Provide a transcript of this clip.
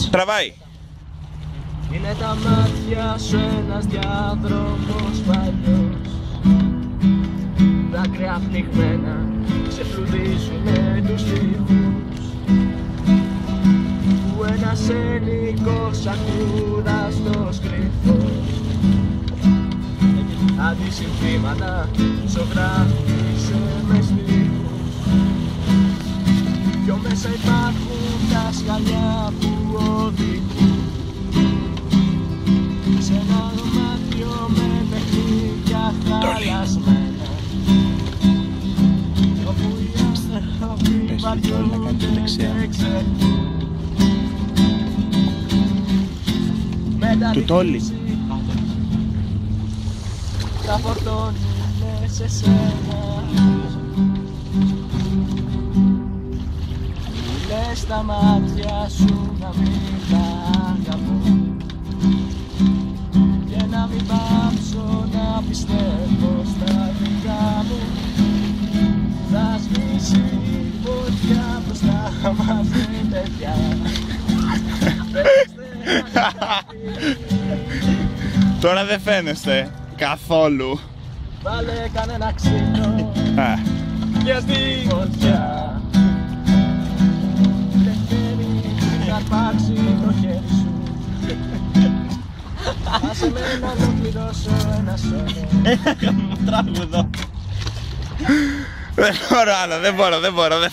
Τραβάει. Είναι τα μάτια σου ένας διάδρομος παλιός. Δάκρυα πνιγμένα ξεφλουδίζουνε τους τοίχους. Που ένας ελληνικός ακούραστος κρυφός αντισυνθήματα ζωγράφισε με στίχους. Πιο μέσα υπάρχουν τα σκαλιά που οδηγούν σε ένα δωμάτιο με παιχνίδια χαλασμένα, όπου οι άνθρωποι βαριούνται και ξεχνούν. Του Τόλι. Τα φορτώνουνε σε σένα. Λες τα μάτια σου να μην τα αγαπώ και να μην πάψω να πιστεύω στα δικά μου. Θα σβήσει η φωτιά μπροστά μας, παιδιά. Τώρα δεν φαίνεστε καθόλου. Βάλε κανένα ξύλο και στη φωτιά. Λευτέρη να αρπάξει το χέρι σου. Άσε με να ολοκληρώσω ένα σώμα. Τραγουδό. Δεν μπορώ άλλο, δεν μπορώ.